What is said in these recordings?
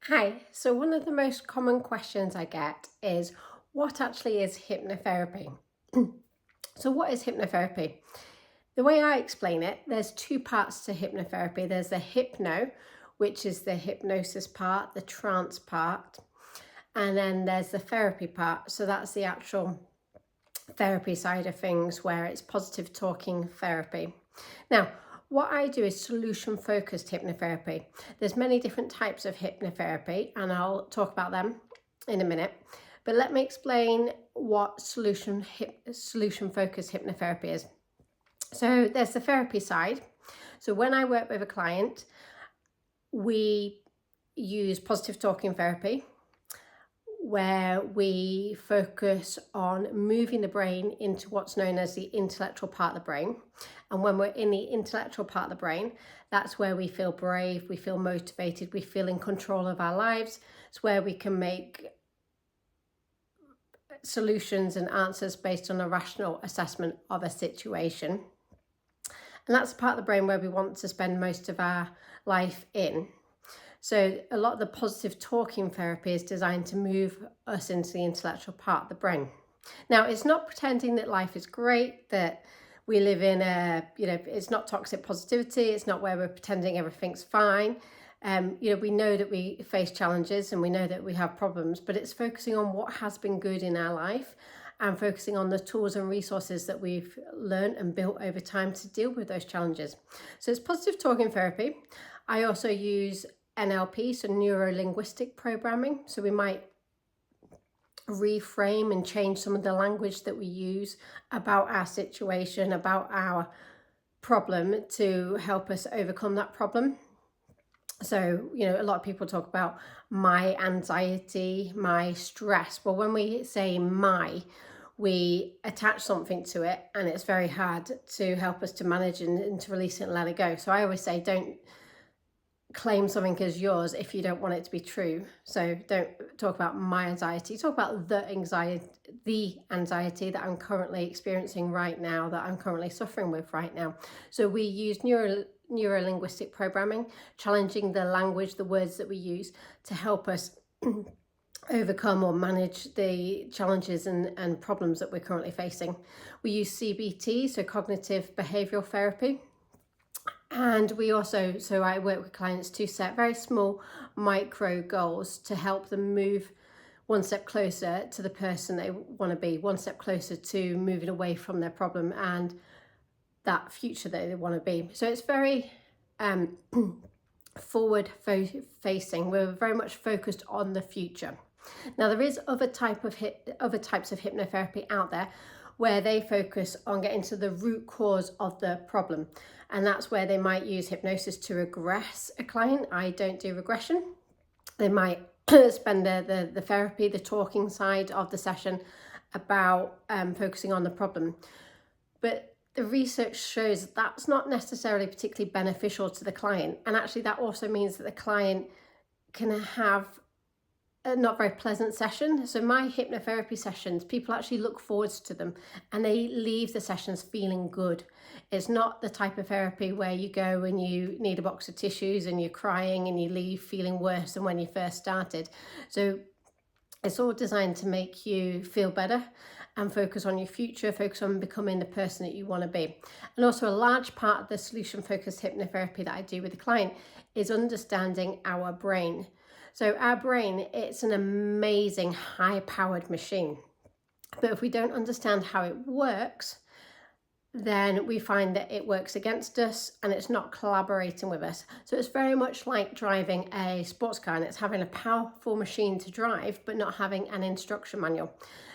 Hi, so one of the most common questions I get is what actually is hypnotherapy? So, what is hypnotherapy? The way I explain it, there's two parts to hypnotherapy. There's the hypno, which is the hypnosis part, the trance part, and then there's the therapy part. So, that's the actual therapy side of things where it's positive talking therapy. Now, what I do is solution focused hypnotherapy. There's many different types of hypnotherapy and I'll talk about them in a minute. But let me explain what solution focused hypnotherapy is. So there's the therapy side. So when I work with a client, we use positive talking therapy, where we focus on moving the brain into what's known as the intellectual part of the brain. And when we're in the intellectual part of the brain, that's where we feel brave, we feel motivated, we feel in control of our lives. It's where we can make solutions and answers based on a rational assessment of a situation. And that's the part of the brain where we want to spend most of our life in. So a lot of the positive talking therapy is designed to move us into the intellectual part of the brain. Now, it's not pretending that life is great, that we live in it's not toxic positivity. It's not where we're pretending everything's fine. We know that we face challenges and we know that we have problems, but it's focusing on what has been good in our life and focusing on the tools and resources that we've learned and built over time to deal with those challenges. So it's positive talking therapy. I also use NLP, so neuro-linguistic programming. So we might reframe and change some of the language that we use about our situation, about our problem, to help us overcome that problem. So, a lot of people talk about my anxiety, my stress. Well, when we say we attach something to it, and it's very hard to help us to manage and to release it and let it go. So I always say, don't claim something as yours if you don't want it to be true. So don't talk about my anxiety, talk about the anxiety that I'm currently experiencing right now, that I'm currently suffering with right now. So we use neuro-linguistic programming, challenging the language, the words that we use to help us overcome or manage the challenges and problems that we're currently facing. We use CBT, so cognitive behavioral therapy. And we also, so I work with clients to set very small micro goals to help them move one step closer to the person they want to be, one step closer to moving away from their problem and that future that they want to be. So it's very forward facing. We're very much focused on the future. Now, there is other types of hypnotherapy out there where they focus on getting to the root cause of the problem. And that's where they might use hypnosis to regress a client. I don't do regression. They might spend the therapy, the talking side of the session about focusing on the problem. But the research shows that's not necessarily particularly beneficial to the client. And actually that also means that the client can have a not very pleasant session. So my hypnotherapy sessions, people actually look forward to them and they leave the sessions feeling good. It's not the type of therapy where you go and you need a box of tissues and you're crying and you leave feeling worse than when you first started. So it's all designed to make you feel better and focus on your future, focus on becoming the person that you want to be. And also a large part of the solution-focused hypnotherapy that I do with the client is understanding our brain. So our brain, it's an amazing high-powered machine. But if we don't understand how it works, then we find that it works against us and it's not collaborating with us. So it's very much like driving a sports car, and it's having a powerful machine to drive, but not having an instruction manual.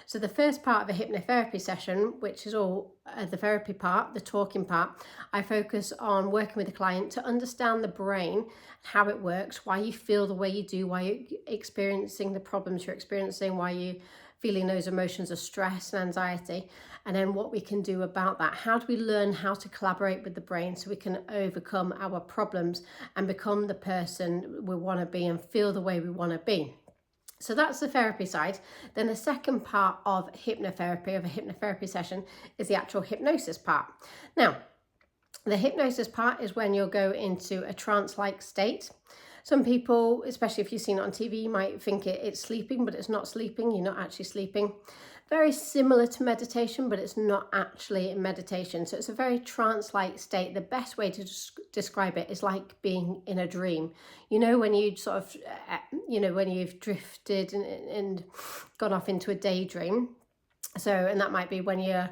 So the first part of a hypnotherapy session, which is all the therapy part, the talking part, I focus on working with the client to understand the brain, how it works, why you feel the way you do, why you're experiencing the problems you're experiencing, why you feeling those emotions of stress and anxiety, and then what we can do about that. How do we learn how to collaborate with the brain so we can overcome our problems and become the person we want to be and feel the way we want to be? So that's the therapy side. Then the second part of hypnotherapy, of a hypnotherapy session, is the actual hypnosis part. Now, the hypnosis part is when you'll go into a trance-like state. Some people, especially if you've seen it on TV, you might think it's sleeping, but it's not sleeping. You're not actually sleeping. Very similar to meditation, but it's not actually meditation. So it's a very trance-like state. The best way to describe it is like being in a dream. You know, when you sort of, when you've drifted and gone off into a daydream. So, and that might be when you're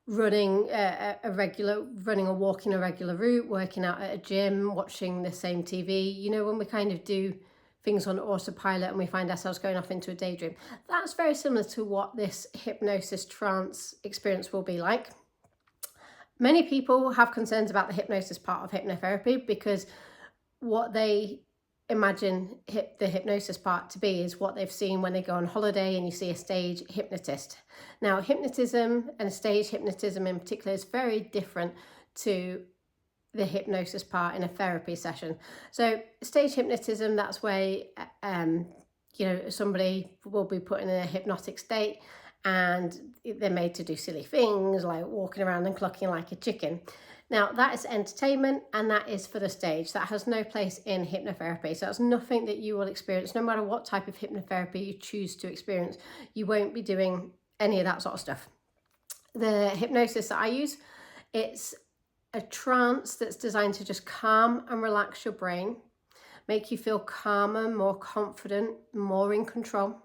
running running or walking a regular route, working out at a gym, watching the same TV. You know, when we kind of do things on autopilot and we find ourselves going off into a daydream. That's very similar to what this hypnosis trance experience will be like. Many people have concerns about the hypnosis part of hypnotherapy because what they imagine the hypnosis part to be is what they've seen when they go on holiday and you see a stage hypnotist. Now, hypnotism and stage hypnotism in particular is very different to the hypnosis part in a therapy session. So stage hypnotism, that's where somebody will be put in a hypnotic state and they're made to do silly things like walking around and clucking like a chicken. Now, that is entertainment and that is for the stage. That has no place in hypnotherapy. So that's nothing that you will experience, no matter what type of hypnotherapy you choose to experience. You won't be doing any of that sort of stuff. The hypnosis that I use, it's a trance that's designed to just calm and relax your brain, make you feel calmer, more confident, more in control.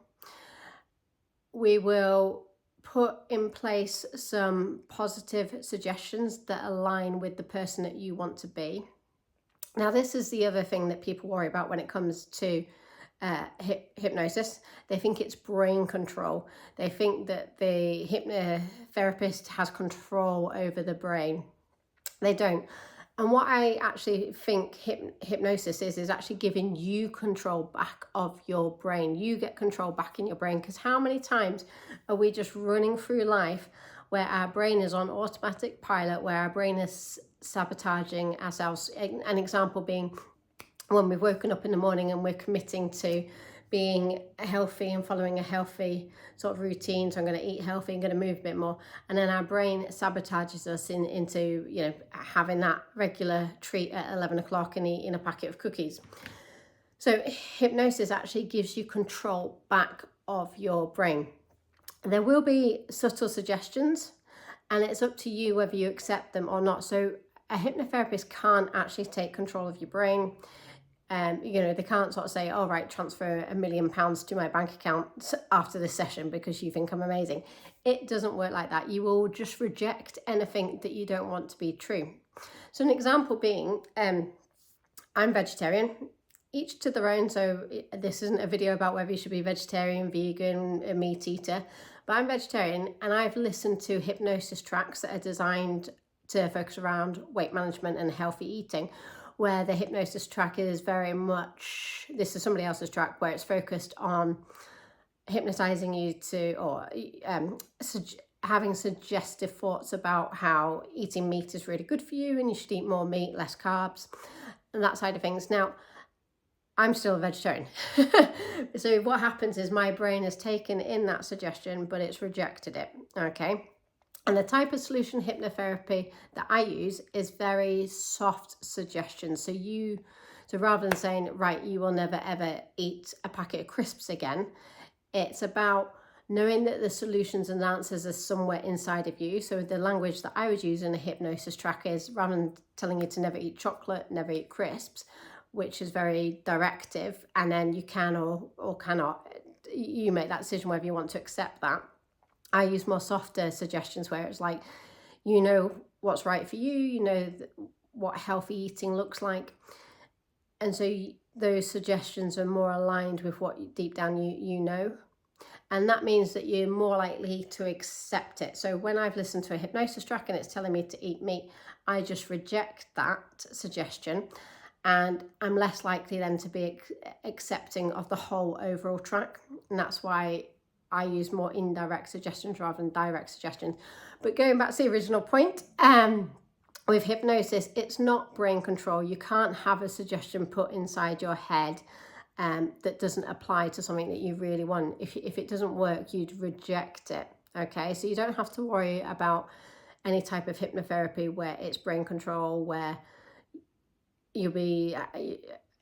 We will put in place some positive suggestions that align with the person that you want to be. Now, this is the other thing that people worry about when it comes to hypnosis. They think it's brain control. They think that the hypnotherapist has control over the brain. They don't. And what I actually think hypnosis is actually giving you control back of your brain. You get control back in your brain, because how many times are we just running through life where our brain is on automatic pilot, where our brain is sabotaging ourselves? An example being when we've woken up in the morning and we're committing to being healthy and following a healthy sort of routine. So I'm going to eat healthy, I'm going to move a bit more. And then our brain sabotages us into having that regular treat at 11 o'clock and eating a packet of cookies. So hypnosis actually gives you control back of your brain. There will be subtle suggestions and it's up to you whether you accept them or not. So a hypnotherapist can't actually take control of your brain. They can't sort of say, all right, transfer £1 million to my bank account after this session because you think I'm amazing. It doesn't work like that. You will just reject anything that you don't want to be true. So an example being, I'm vegetarian, each to their own. So this isn't a video about whether you should be vegetarian, vegan, a meat eater, but I'm vegetarian and I've listened to hypnosis tracks that are designed to focus around weight management and healthy eating, where the hypnosis track is very much, this is somebody else's track, where it's focused on hypnotizing you to, or having suggestive thoughts about how eating meat is really good for you and you should eat more meat, less carbs, and that side of things. Now, I'm still a vegetarian. So what happens is my brain has taken in that suggestion, but it's rejected it, okay? And the type of solution hypnotherapy that I use is very soft suggestions. So rather than saying, right, you will never ever eat a packet of crisps again, it's about knowing that the solutions and answers are somewhere inside of you. So the language that I would use in a hypnosis track is, rather than telling you to never eat chocolate, never eat crisps, which is very directive, and then you can or cannot, you make that decision whether you want to accept that. I use more softer suggestions where it's like, you know what's right for you, you know what healthy eating looks like. And so those suggestions are more aligned with what deep down you know. And that means that you're more likely to accept it. So when I've listened to a hypnosis track and it's telling me to eat meat, I just reject that suggestion. And I'm less likely then to be accepting of the whole overall track. And that's why I use more indirect suggestions rather than direct suggestions. But going back to the original point, with hypnosis, it's not brain control. You can't have a suggestion put inside your head that doesn't apply to something that you really want. If it doesn't work, you'd reject it, okay? So you don't have to worry about any type of hypnotherapy where it's brain control, where you'll be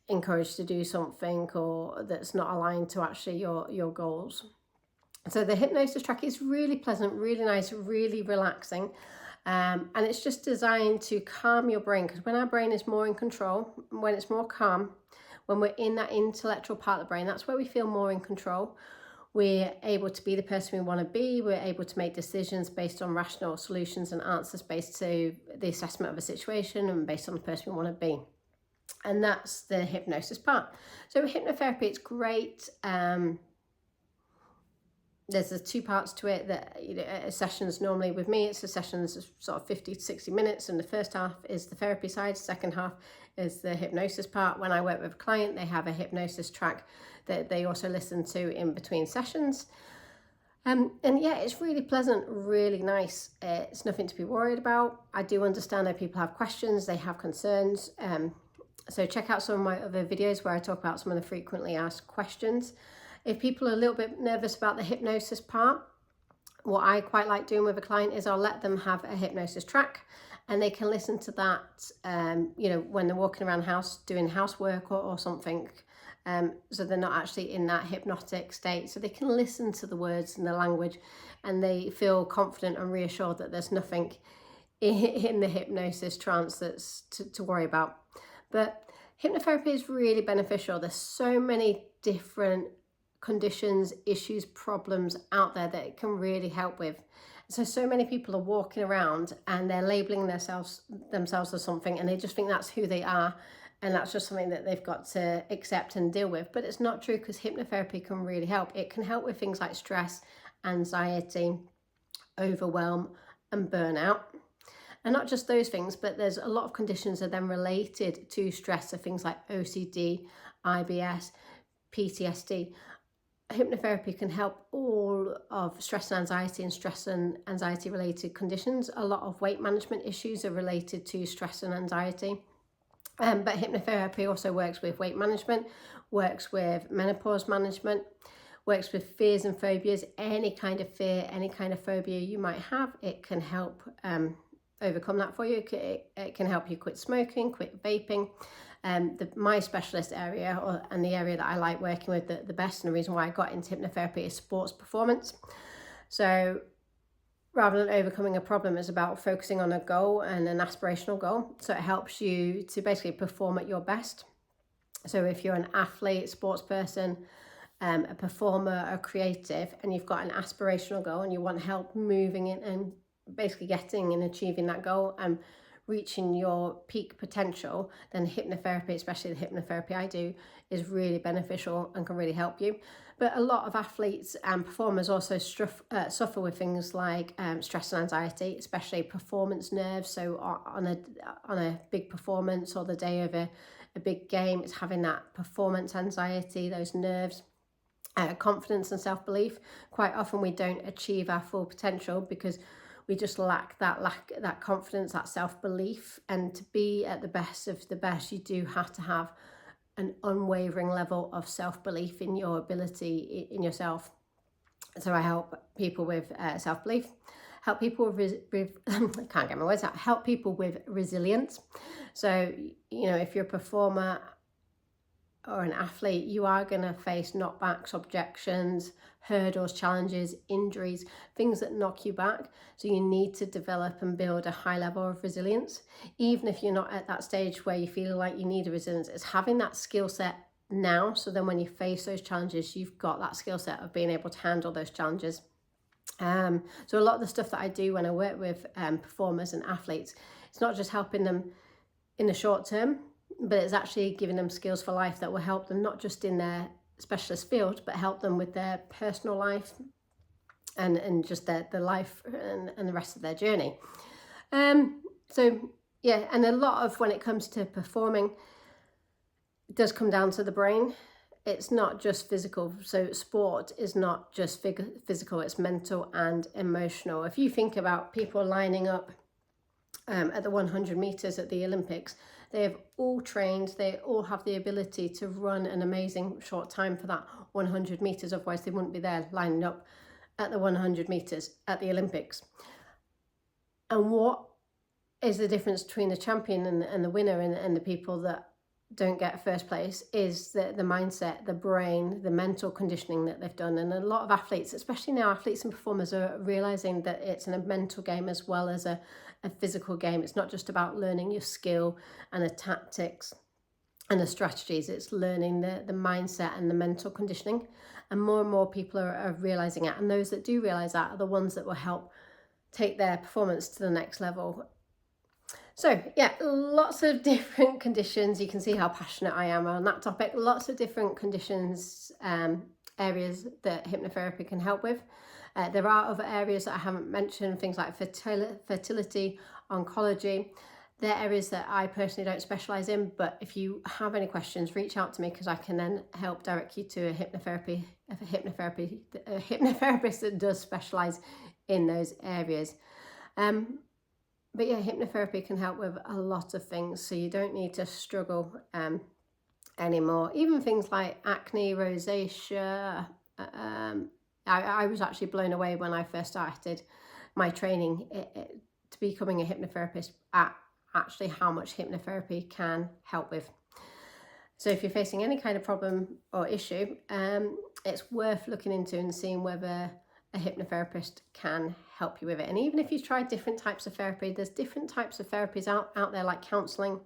encouraged to do something or that's not aligned to actually your goals. So the hypnosis track is really pleasant, really nice, really relaxing. And it's just designed to calm your brain, because when our brain is more in control, when it's more calm, when we're in that intellectual part of the brain, that's where we feel more in control. We're able to be the person we want to be. We're able to make decisions based on rational solutions and answers based to the assessment of a situation and based on the person we want to be. And that's the hypnosis part. So hypnotherapy, it's great. There's the two parts to it. That sessions normally with me, it's a sessions of sort of 50 to 60 minutes, and the first half is the therapy side, second half is the hypnosis part. When I work with a client, they have a hypnosis track that they also listen to in between sessions. And yeah, it's really pleasant, really nice. It's nothing to be worried about. I do understand that people have questions, they have concerns. So check out some of my other videos where I talk about some of the frequently asked questions. If people are a little bit nervous about the hypnosis part, what I quite like doing with a client is I'll let them have a hypnosis track, and they can listen to that, when they're walking around the house doing housework or something. So they're not actually in that hypnotic state. So they can listen to the words and the language, and they feel confident and reassured that there's nothing in the hypnosis trance that's to worry about. But hypnotherapy is really beneficial. There's so many different conditions, issues, problems out there that it can really help with. So many people are walking around and they're labeling themselves as something, and they just think that's who they are, and that's just something that they've got to accept and deal with. But it's not true, because hypnotherapy can really help. It can help with things like stress, anxiety, overwhelm, and burnout. And not just those things, but there's a lot of conditions that are then related to stress, so things like OCD, IBS, PTSD. Hypnotherapy can help all of stress and anxiety related conditions. A lot of weight management issues are related to stress and anxiety. But hypnotherapy also works with weight management, works with menopause management, works with fears and phobias. Any kind of fear, any kind of phobia you might have, it can help overcome that for you. It can help you quit smoking, quit vaping. My specialist area, and the area that I like working with the best, and the reason why I got into hypnotherapy, is sports performance. So rather than overcoming a problem, it's about focusing on a goal and an aspirational goal. So it helps you to basically perform at your best. So if you're an athlete, sports person, a performer, a creative, and you've got an aspirational goal and you want help moving in and basically getting and achieving that goal and reaching your peak potential, then hypnotherapy, especially the hypnotherapy I do, is really beneficial and can really help you. But a lot of athletes and performers also suffer with things like stress and anxiety, especially performance nerves. So on a big performance or the day of a big game, it's having that performance anxiety, those nerves. Confidence and self-belief. Quite often we don't achieve our full potential because we just lack that confidence, that self-belief. And to be at the best of the best, you do have to have an unwavering level of self-belief in your ability, in yourself. So I help people with self-belief, help people with I can't get my words out, help people with resilience. So, if you're a performer or an athlete, you are going to face knockbacks, objections, hurdles, challenges, injuries, things that knock you back. So you need to develop and build a high level of resilience. Even if you're not at that stage where you feel like you need a resilience, it's having that skill set now. So then when you face those challenges, you've got that skill set of being able to handle those challenges. So a lot of the stuff that I do when I work with performers and athletes, it's not just helping them in the short term, but it's actually giving them skills for life that will help them not just in their specialist field, but help them with their personal life and just their life and the rest of their journey. So yeah, and a lot of when it comes to performing, it does come down to the brain. It's not just physical. So sport is not just physical, it's mental and emotional. If you think about people lining up at the 100 meters at the Olympics, they have all trained, they all have the ability to run an amazing short time for that 100 meters. Otherwise they wouldn't be there lining up at the 100 meters at the Olympics. And what is the difference between the champion and the winner and the people that don't get first place is the mindset, the brain, the mental conditioning that they've done. And a lot of athletes, especially now athletes and performers, are realizing that it's a mental game as well as a physical game. It's not just about learning your skill and the tactics and the strategies, it's learning the mindset and the mental conditioning. And more people are realizing it. And those that do realize that are the ones that will help take their performance to the next level. So yeah, lots of different conditions. You can see how passionate I am on that topic. Lots of different conditions, areas that hypnotherapy can help with. There are other areas that I haven't mentioned, things like fertility, oncology. They're areas that I personally don't specialise in, but if you have any questions, reach out to me, because I can then help direct you to a hypnotherapist that does specialise in those areas. But yeah, hypnotherapy can help with a lot of things, so you don't need to struggle anymore. Even things like acne, rosacea. I was actually blown away when I first started my training to becoming a hypnotherapist at actually how much hypnotherapy can help with. So if you're facing any kind of problem or issue, it's worth looking into and seeing whether a hypnotherapist can help you with it. And even if you've tried different types of therapy, there's different types of therapies out there, like counselling.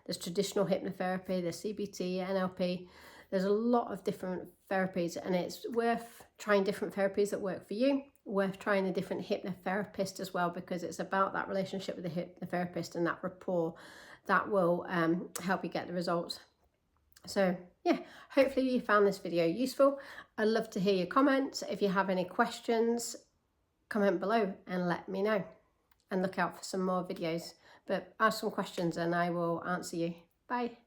There's traditional hypnotherapy, there's CBT, NLP. There's a lot of different therapies, and it's worth trying different therapies that work for you, worth trying a different hypnotherapist as well, because it's about that relationship with the hypnotherapist and that rapport that will help you get the results. So yeah, hopefully you found this video useful. I'd love to hear your comments. If you have any questions, comment below and let me know. And look out for some more videos. But ask some questions and I will answer you. Bye.